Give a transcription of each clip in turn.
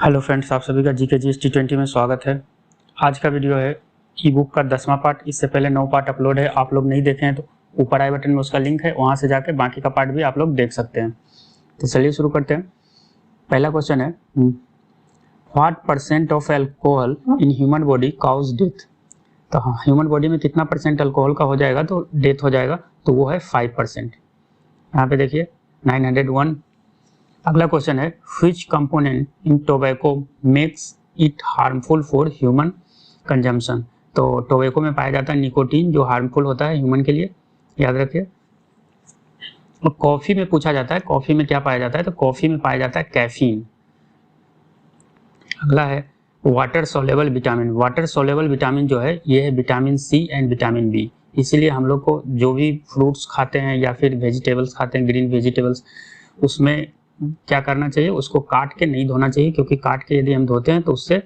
Hello friends, आप सभी का जीके जीएस T20 में स्वागत है। आज का वीडियो है ई बुक का 10वां पार्ट। इससे पहले 9 पार्ट अपलोड है, आप लोग नहीं देखे हैं तो ऊपर आई बटन में उसका लिंक है, वहां से जाके बाकी का पार्ट भी आप लोग देख सकते हैं। तो चलिए शुरू करते हैं। पहला क्वेश्चन है, what percent of alcohol in human body cause death. तो हाँ, ह्यूमन बॉडी में कितना परसेंट अल्कोहल का हो जाएगा तो डेथ हो जाएगा, तो वो है 5%। यहाँ पे देखिए 901। अगला क्वेश्चन है, which component in tobacco makes it harmful for human consumption. तो टोबैको में पाया जाता है निकोटीन, जो हार्मफुल होता है ह्यूमन के लिए, याद रखिए। और कॉफी में पूछा जाता है, कॉफी में क्या पाया जाता है, तो कॉफी में पाया जाता है कैफीन। अगला है water soluble vitamin. Water soluble vitamin जो है ये है vitamin C and vitamin B. इसीलिए हम लोग को जो भी फ्रूट्स खाते हैं या फिर वेजिटेबल्स खाते हैं, ग्रीन वेजिटेबल्स, उसमें क्या करना चाहिए, उसको काट के नहीं धोना चाहिए, क्योंकि काट के यदि हम धोते हैं तो उससे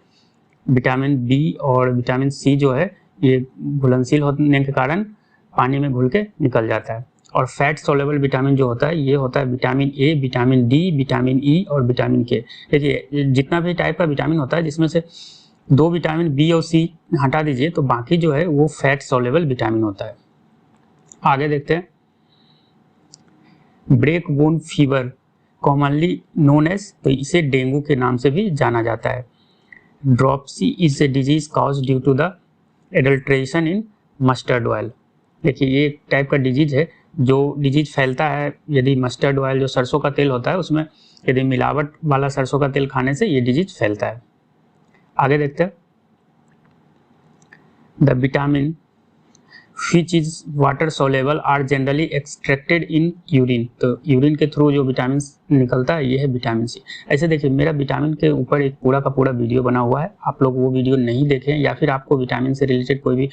विटामिन बी और विटामिन सी जो है ये घुलनशील होने के कारण पानी में घुल के निकल जाता है। और फैट सोलेबल विटामिन जो होता है ये होता है vitamin A, vitamin D, vitamin E और विटामिन के। देखिए जितना भी टाइप का विटामिन होता है, जिसमें से 2 विटामिन बी और सी हटा दीजिए तो बाकी जो है वो फैट सोलेबल विटामिन होता है। आगे देखते हैं, break bone fever commonly known as, तो इसे डेंगू के नाम से भी जाना जाता है। Dropsy is a disease cause due to the adulteration in mustard oil. देखिए ये एक टाइप का डिजीज है, जो डिजीज फैलता है यदि मस्टर्ड ऑयल जो सरसों का तेल होता है उसमें यदि मिलावट वाला सरसों का तेल खाने से ये डिजीज फैलता है। आगे देखते हैं, the vitamin which is water soluble are generally extracted in urine। तो यूरिन के थ्रू जो विटामिन निकलता है ये है विटामिन सी। ऐसे देखिए मेरा विटामिन के ऊपर एक पूरा का पूरा वीडियो बना हुआ है, आप लोग वो वीडियो नहीं देखें, या फिर आपको विटामिन से रिलेटेड कोई भी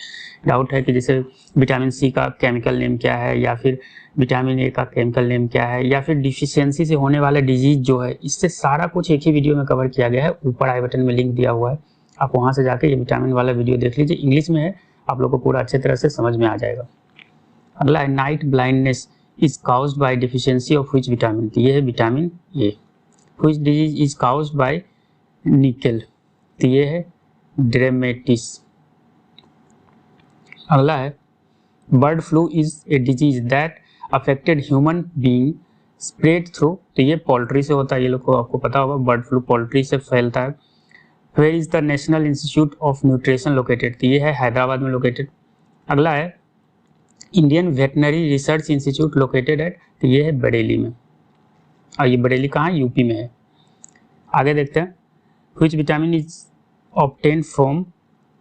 डाउट है कि जैसे विटामिन सी का केमिकल नेम क्या है, या फिर विटामिन ए का केमिकल नेम क्या है, या फिर डिफिशियंसी से होने वाला डिजीज जो है, इससे सारा कुछ एक ही वीडियो में कवर किया गया है। ऊपर आई बटन में लिंक दिया हुआ है, आप वहाँ से जाके ये विटामिन वाला वीडियो देख लीजिए, इंग्लिश में है, आप लोग को पूरा अच्छे तरह से समझ में आ जाएगा। अगला है, night blindness is caused bye deficiency of which vitamin. तो ये है vitamin A. Which disease is caused bye nickel, तो ये है ड्रेमेटिस। अगला है, bird flu is a disease that affected human being spread through. तो ये पोल्ट्री से होता है, ये लोग को आपको पता होगा, बर्ड फ्लू पोल्ट्री से फैलता है। Where is the national institute of nutrition located, तो ये है हैदराबाद में लोकेटेड। अगला है, Indian veterinary research institute located at, तो ये है बरेली में, और ये बरेली कहाँ है, यूपी में है। आगे देखते हैं, which vitamin is obtained from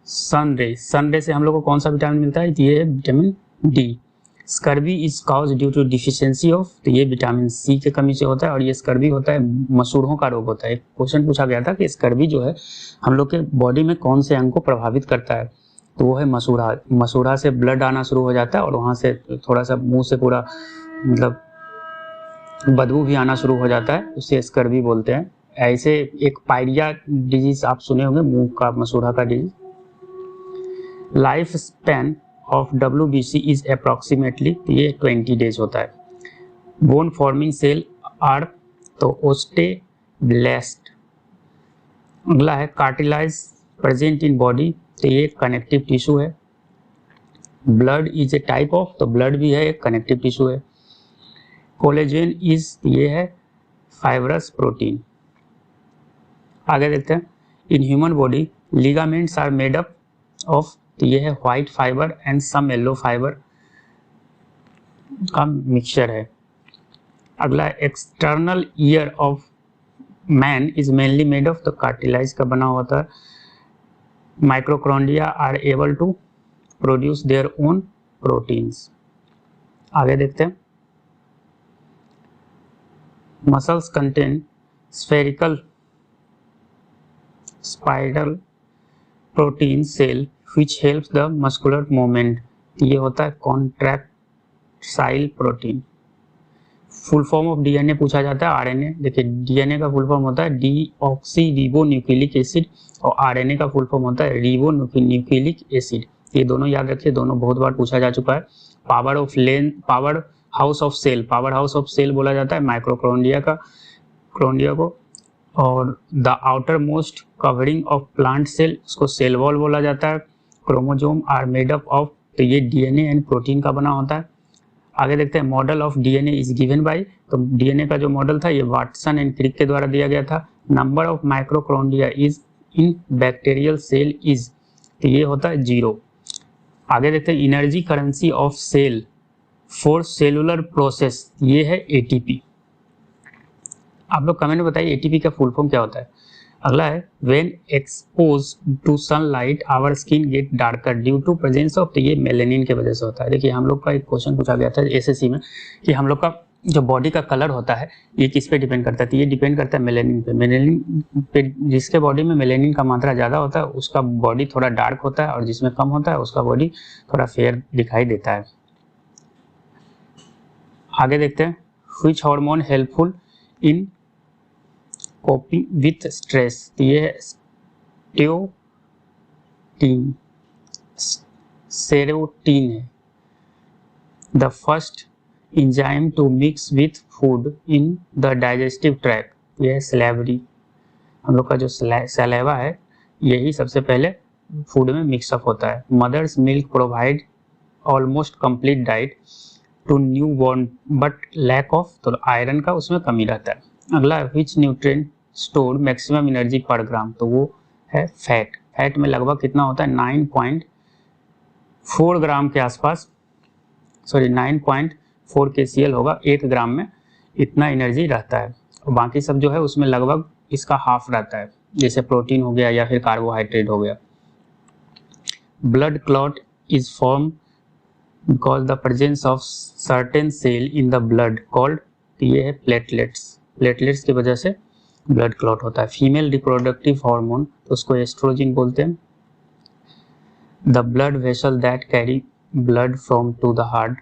sun ray. Sun रे से हम लोग को कौन सा विटामिन मिलता है, तो ये है vitamin D. Scurvy is cause due to deficiency of, तो ये विटामिन सी के कमी से होता है, और ये स्कर्वी होता है मसूड़ों का रोग होता है। एक क्वेश्चन पूछा गया था कि स्कर्वी जो है हम लोग के बॉडी में कौन से अंग को प्रभावित करता है, तो वो है मसूड़ा। मसूड़ा से ब्लड आना शुरू हो जाता है और वहाँ से थोड़ा सा मुंह से पूरा मतलब बदबू भी आना शुरू हो जाता है, उसे स्कर्वी बोलते हैं। ऐसे एक पायरिया डिजीज आप सुने होंगे, मुंह का मसूड़ा का disease. Life span of WBC is approximately, तो ये 20 डेज होता है। बोन फॉर्मिंग सेल आर, तो ओस्टेब्लास्ट। अगला है, कार्टिलाइज प्रेजेंट इन बॉडी, तो ये कनेक्टिव टिश्यू है। Blood is a type of, तो ब्लड भी है एक कनेक्टिव टिश्यू है। कोलेजन इज, ये है फाइब्रस प्रोटीन। आगे देखते हैं, in human body ligaments are made up of, तो ये है white fibre and some yellow fibre का मिक्सचर है। अगला है, external ear of man is mainly made of, तो कार्टिलाइज का बना होता है। माइक्रोक्रोंडिया are able to produce their own proteins. आगे देखते हैं, muscles contain spherical spiral protein cell which helps the muscular movement, ये होता है contractile protein. Full form of DNA पूछा जाता है, आरएनए। देखिए डीएनए का फुल फॉर्म होता है डीऑक्सी रिबो न्यूक्लिक एसिड, और आरएनए का फुल फॉर्म होता है रिबो न्यूक्लिक एसिड। ये दोनों याद रखिए, दोनों बहुत बार पूछा जा चुका है। Power of lane, powerhouse of cell, powerhouse of cell बोला जाता है माइक्रोक्रोंडिया का, क्रोंडिया को। और the outermost covering of plant cell, उसको सेल वॉल बोला जाता है। Chromosome are made up of, तो ये डीएनए एंड प्रोटीन का बना होता है। आगे देखते हैं model of DNA is given by, तो डीएनए का जो मॉडल था ये वाटसन एंड क्रिक के द्वारा दिया गया था। Number of mitochondria is in bacterial cell is, तो ये होता है 0। आगे देखते हैं energy currency of cell for cellular process, ये है एटीपी। आप लोग कमेंट में बताइए एटीपी का फुल फॉर्म क्या होता है। अगला है when exposed to sunlight our skin get darker due to presence of, तो ये मेलेनिन की वजह से होता है। देखिए हम लोग का एक क्वेश्चन पूछा गया था एसएससी में कि हम लोग का जो बॉडी का कलर होता है ये किस पे डिपेंड करता है, तो ये डिपेंड करता है मेलेनिन पे। मेलेनिन पे जिसके बॉडी में मेलेनिन का मात्रा ज़्यादा होता है उसका बॉडी थोड़ा डार्क होता है, और जिसमें कम होता है उसका बॉडी थोड़ा फेयर दिखाई देता है। आगे देखते हैं which hormone helpful in coping with stress, तो ये है सेरोटीन है। The first enzyme to mix with food in the digestive tract, ये है सलेवरी। हम लोग का जो सलेवा है यही सबसे पहले फूड में मिक्सअप होता है। Mother's milk provide almost complete diet to new born but lack of, तो आयरन का उसमें कमी रहता है। अगला है which nutrient store maximum energy per gram, तो वो है फैट। फैट में लगभग कितना होता है 9.4 ग्राम के आसपास, सॉरी 9.4 kcal होगा 1 ग्राम में, इतना एनर्जी रहता है। और बाकी सब जो है उसमें लगभग इसका हाफ रहता है, जैसे प्रोटीन हो गया या फिर कार्बोहाइड्रेट हो गया। Blood clot is form because the presence of certain cell in the blood called, ये है प्लेटलेट्स। प्लेटलेट्स की वजह से ब्लड क्लॉट होता है। फीमेल रिप्रोडक्टिव हार्मोन, तो उसको एस्ट्रोजन बोलते हैं। The blood vessel that carry blood from to the heart,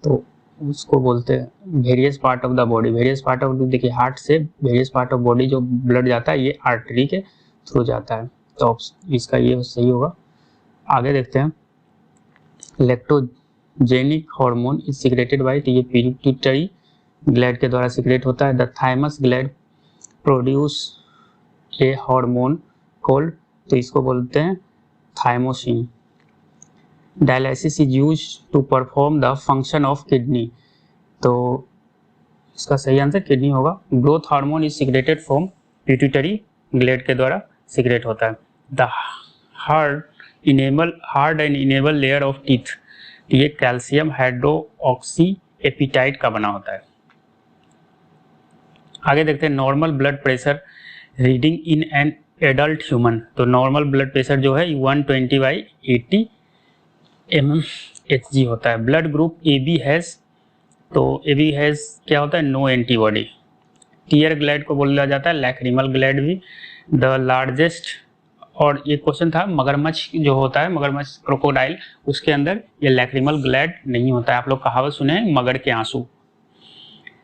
तो उसको बोलते हैं various part of the body. Various part of, देखिए हार्ट से वेरियस पार्ट ऑफ बॉडी जो ब्लड जाता है ये आर्टरी के थ्रू जाता है, तो इसका ये सही होगा। आगे देखते हैं lactogenic hormone is secreted by, तो ये पिट्यूटरी ग्लैंड के द्वारा सिक्रेट होता है। The thymus gland produce a hormone called, तो इसको बोलते हैं thymosin. Dialysis is used to perform the function of kidney, तो इसका सही आंसर किडनी होगा। Growth hormone is secreted from pituitary gland के द्वारा सिक्रेट होता है। The hard and enamel layer of teeth, ये कैल्शियम हाइड्रोक्सी एपिटाइट का बना होता है। आगे देखते हैं normal blood pressure reading in an adult human, तो नॉर्मल ब्लड प्रेशर जो है 120/80 mmHg होता है। ब्लड ग्रुप AB हैज़, तो AB हैज़ क्या होता है नो एंटीबॉडी। टीयर ग्लैंड को बोला जाता है लैक्रिमल ग्लैंड भी। द लार्जेस्ट, और ये क्वेश्चन था मगरमच्छ जो होता है, मगरमच्छ क्रोकोडाइल, उसके अंदर ये लैक्रिमल ग्लैंड नहीं होता है। आप लोग कहावत सुने हैं मगर के आंसू।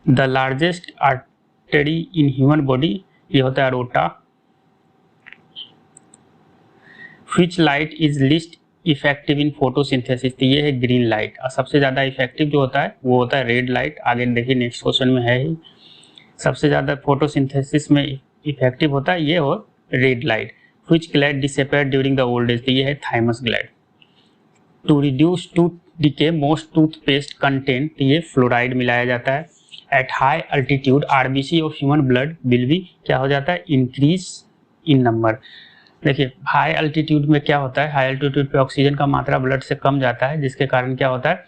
The largest artery in human body, ये होता है aorta. Which light is list effective in photosynthesis, तो ये है ग्रीन लाइट, और सबसे ज़्यादा इफेक्टिव जो होता है वो होता है रेड लाइट। आगे देखिए नेक्स्ट क्वेश्चन में है ही, सबसे ज़्यादा फोटोसिंथेसिस में इफेक्टिव होता है ये हो red light. Which gland disappear during the old age, तो ये है thymus gland. To reduce tooth decay most toothpaste content, तो ये फ्लोराइड मिलाया जाता है। At high altitude RBC of human blood will be, क्या हो जाता है इंक्रीज इन नंबर। देखिए हाई अल्टीट्यूड में क्या होता है, हाई अल्टीट्यूड पे ऑक्सीजन का मात्रा ब्लड से कम जाता है, जिसके कारण क्या होता है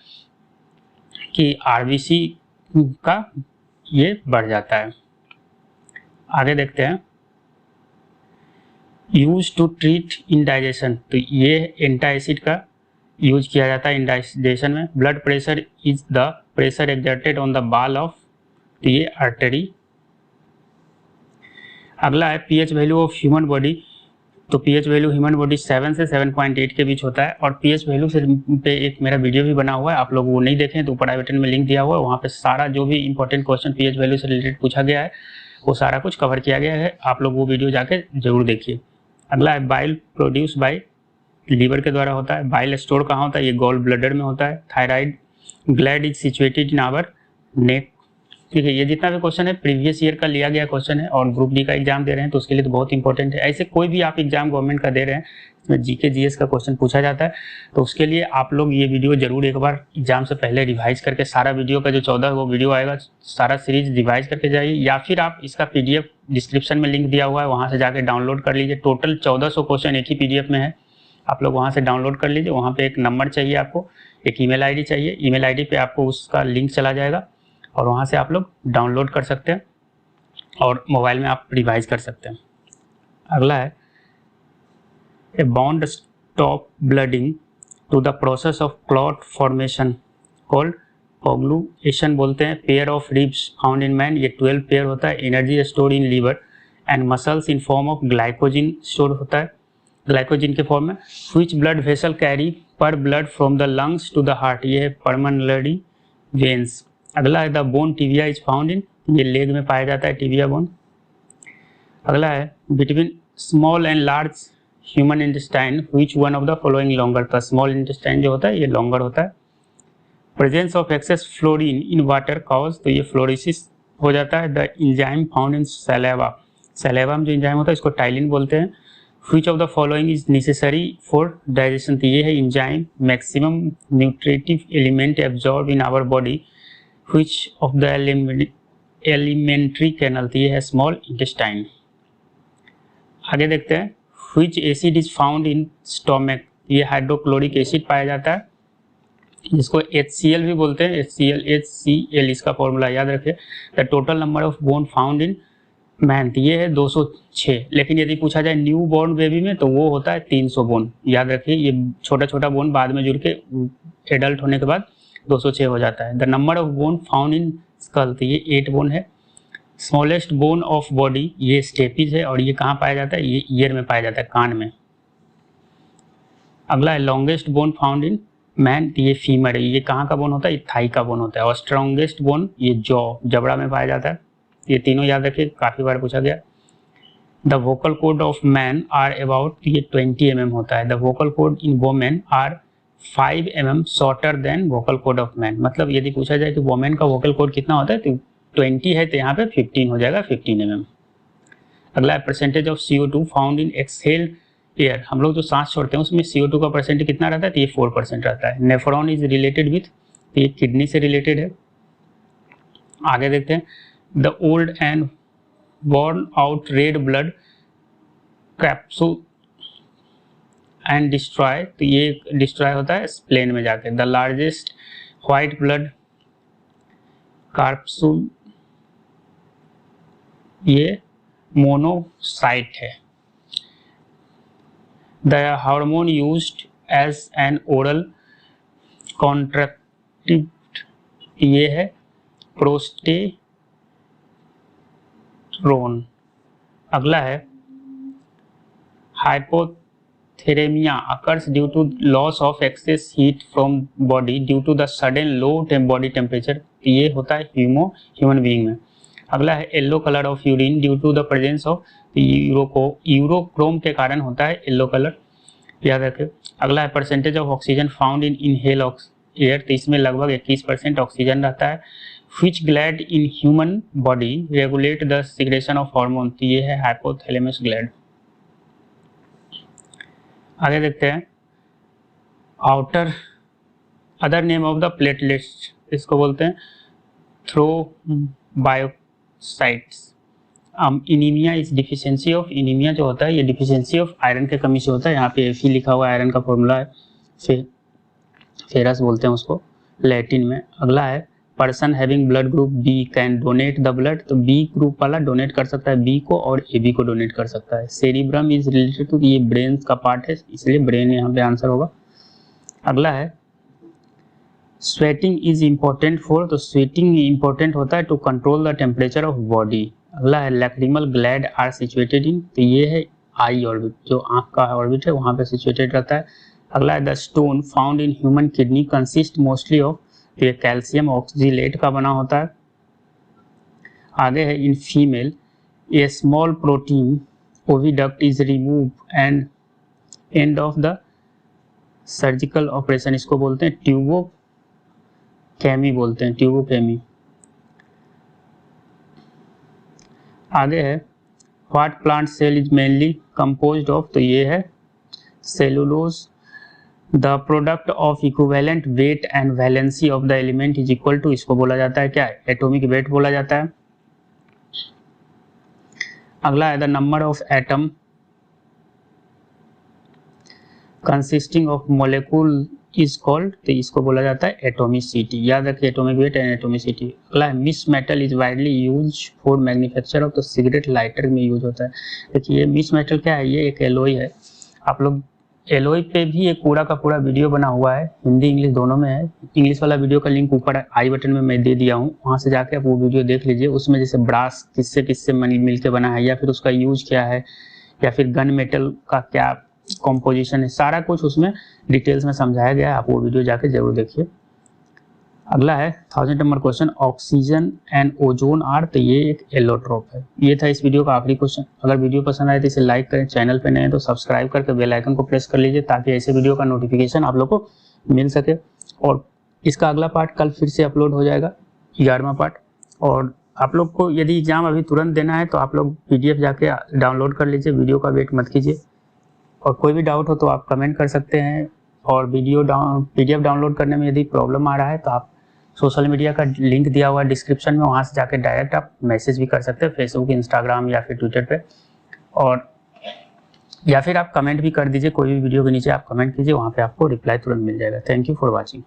कि आरबीसी का ये बढ़ जाता है। आगे देखते हैं यूज टू ट्रीट इंडाइजेशन, तो ये एंटाइसिड का यूज किया जाता है इंडाइजेशन में। Blood pressure is the pressure exerted on the बाल ऑफ, तो ये आर्टरी। अगला है pH value of human body, तो पीएच वैल्यू ह्यूमन बॉडी 7 से 7.8 के बीच होता है। और पीएच वैल्यू से पे एक मेरा वीडियो भी बना हुआ है, आप लोग वो नहीं देखें तो ऊपर आई बटन में लिंक दिया हुआ है, वहाँ पे सारा जो भी इंपॉर्टेंट क्वेश्चन पीएच वैल्यू से रिलेटेड पूछा गया है वो सारा कुछ कवर किया गया है, आप लोग वो वीडियो जाके जरूर देखिए। अगला है बाइल प्रोड्यूस बाय, लीवर के द्वारा होता है। बाइल स्टोर कहाँ होता है, ये गॉल ब्लैडर में होता है। Thyroid gland is situated in our neck, ठीक है, ये जितना भी क्वेश्चन है प्रीवियस ईयर का लिया गया क्वेश्चन है, और ग्रुप डी का एग्जाम दे रहे हैं तो उसके लिए तो बहुत इंपॉर्टेंट है। ऐसे कोई भी आप एग्जाम गवर्नमेंट का दे रहे हैं इसमें जीके जीएस का क्वेश्चन पूछा जाता है, तो उसके लिए आप लोग ये वीडियो जरूर एक बार एग्जाम से पहले रिवाइज करके, सारा वीडियो का जो 14 वो वीडियो आएगा सारा सीरीज रिवाइज करके जाइए, या फिर आप इसका पीडीएफ डिस्क्रिप्शन में लिंक दिया हुआ है वहाँ से जाके डाउनलोड कर लीजिए। टोटल 1400 क्वेश्चन एक ही पीडीएफ में है, आप लोग वहाँ से डाउनलोड कर लीजिए। वहाँ पे एक नंबर चाहिए आपको, एक ईमेल आईडी चाहिए, ईमेल आईडी पे आपको उसका लिंक चला जाएगा और वहाँ से आप लोग डाउनलोड कर सकते हैं और मोबाइल में आप रिवाइज कर सकते हैं। अगला है a bond stop bleeding to the process of clot formation called coagulation बोलते हैं। Pair of ribs found in man, ये 12 पेयर होता है। Energy store in liver and muscles in form of glycogen store होता है, ग्लाइकोजिन के form में। Which blood vessel carry पर blood from the lungs to the heart, ये है पल्मोनरी वेन्स। अगला है the bone tibia is found इन, ये लेग में पाया जाता है टिबिया बोन। अगला है between small and large human intestine which one of the following longer, का स्मॉल इंटेस्टाइन जो होता है ये लॉन्गर होता है। Presence of excess fluorine in water cause, तो ये फ्लोरिसिस हो जाता है। The enzyme found in saliva, saliva में जो इंजाइम होता है इसको टाइलिन बोलते हैं। Which of the following is necessary for digestion, तो ये है enzyme maximum nutritive element absorb in our body which of the alimentary canal, तो ये है स्मॉल इंटेस्टाइन। आगे देखते हैं which acid is found in stomach, ये हाइड्रोक्लोरिक एसिड पाया जाता है जिसको HCl भी बोलते हैं, HCl इसका फॉर्मूला याद रखिए। The total number of bone found in man, ये है 206, लेकिन यदि पूछा जाए न्यू बॉर्न बेबी में तो वो होता है 300 बोन। याद रखिए ये छोटा छोटा बोन बाद में जुड़ के एडल्ट होने के बाद 206 हो जाता है। The number of bone found in school, तो ये 8 बोन है। स्मॉलेस्ट बोन ऑफ बॉडी, ये स्टेपिज है और ये कहाँ पाया जाता है, ये ईयर में पाया जाता है, कान में। अगला है longest bone found in man, ये फीमर है, ये कहाँ का बोन होता है, ये थाई का बोन होता है। और स्ट्रॉन्गेस्ट बोन ये जॉ, जबड़ा में पाया जाता है। ये तीनों याद रखिए, काफी बार पूछा गया। The vocal cord of man are about, ये 20 mm होता है। The vocal cord in women are 5 mm shorter than vocal cord of man, मतलब यदि पूछा जाए कि वोमेन का वोकल कॉर्ड कितना होता है तो 20 है, तो यहाँ पे 15 हो जाएगा, 15 mm। अगला है percentage of CO2 found in exhaled air, हम लोग जो सांस छोड़ते हैं उसमें CO2 का परसेंटेज कितना रहता है, तो ये 4% रहता है। नेफ्रॉन इज रिलेटेड विथ, तो ये किडनी से रिलेटेड है। आगे देखते हैं the old and worn out red blood capsule and destroy, तो ये डिस्ट्रॉय होता है स्प्लेन में जाके। The largest white blood capsule, ये मोनोसाइट है। The hormone used as an oral contraceptive, ये है प्रोस्टेरोन। अगला है hypothermia occurs due to loss of excess heat from body due to the sudden low body temperature, ये होता है human being में। अगला है yellow colour of urine due to the presence of urochrome के कारण होता है येलो कलर, याद रखें। अगला है percentage of oxygen found in inhale air, तो इसमें लगभग 21% ऑक्सीजन रहता है। Which gland in human body regulate the secretion of hormone, तो ये है हाइपोथैलेमस ग्लैंड। आगे देखते हैं another name of the platelets, इसको बोलते हैं thrombocytes. Anaemia is deficiency of, anaemia जो होता है ये डिफिशियंसी ऑफ आयरन की कमी से होता है। यहाँ पे Fe लिखा हुआ है, आयरन का फॉर्मूला है, फेरस बोलते हैं उसको लैटिन में। अगला है person having blood group B can donate the blood, तो बी ग्रुप वाला डोनेट कर सकता है बी को और AB को डोनेट कर सकता है। सेरिब्रम इज रिलेटेड टू, ये ब्रेन का पार्ट है इसलिए ब्रेन यहाँ पे आंसर होगा। अगला है स्वेटिंग इज इम्पोर्टेंट फॉर, तो स्वेटिंग इम्पोर्टेंट होता है to control the temperature of body. अगला है lacrimal gland are situated in, तो ये है आई ऑर्बिट, जो आंख का ऑर्बिट है वहां पे सिचुएटेड रहता है। अगला है the stone found in human kidney consist mostly of, तो ये कैल्शियम ऑक्सीलेट का बना होता है। आगे है in female a small protein oviduct is remove and end of the surgical operation, इसको बोलते हैं ट्यूबोकैमी बोलते हैं, ट्यूबोकैमी। आगे है what plant cell is mainly composed of, तो ये है cellulose. The product of equivalent weight and valency of the element is equal to, इसको बोला जाता है क्या, एटॉमिक वेट बोला जाता है। अगला है the number of atom consisting of molecule is called, तो इसको बोला जाता है एटॉमिसिटी। याद रखिए एटॉमिक वेट एंड एटॉमिसिटी। अगला है misch metal is widely use for manufacture of, तो सिगरेट लाइटर में यूज होता है। देखिए मिस मेटल क्या है, ये एक एलॉय है। आप लोग एलॉय पे भी एक पूरा का पूरा वीडियो बना हुआ है, हिंदी इंग्लिश दोनों में है। इंग्लिश वाला वीडियो का लिंक ऊपर आई बटन में मैं दे दिया हूँ, वहाँ से जाके आप वो वीडियो देख लीजिए। उसमें जैसे ब्रास किससे किससे मिल के बना है, या फिर उसका यूज क्या है, या फिर गन मेटल का क्या कॉम्पोजिशन है, सारा कुछ उसमें डिटेल्स में समझाया गया है। आप वो वीडियो जाके जरूर देखिए। अगला है 1000 number question, oxygen and ozone are, तो ये एक एलोट्रोप है। ये था इस वीडियो का आखिरी क्वेश्चन। अगर वीडियो पसंद आए तो इसे लाइक करें, चैनल पे नए हैं तो सब्सक्राइब करके बेल आइकन को प्रेस कर लीजिए ताकि ऐसे वीडियो का नोटिफिकेशन आप लोग को मिल सके। और इसका अगला पार्ट कल फिर से अपलोड हो जाएगा, 11वां पार्ट। और आप लोग को यदि एग्जाम अभी तुरंत देना है तो आप लोग PDF जाके डाउनलोड कर लीजिए, वीडियो का वेट मत कीजिए। और कोई भी डाउट हो तो आप कमेंट कर सकते हैं। और PDF डाउनलोड करने में यदि प्रॉब्लम आ रहा है तो आप सोशल मीडिया का लिंक दिया हुआ है डिस्क्रिप्शन में, वहाँ से जाके डायरेक्ट आप मैसेज भी कर सकते हैं, फेसबुक, इंस्टाग्राम या फिर ट्विटर पे। और या फिर आप कमेंट भी कर दीजिए, कोई भी वीडियो के नीचे आप कमेंट कीजिए, वहाँ पे आपको रिप्लाई तुरंत मिल जाएगा। Thank you for watching.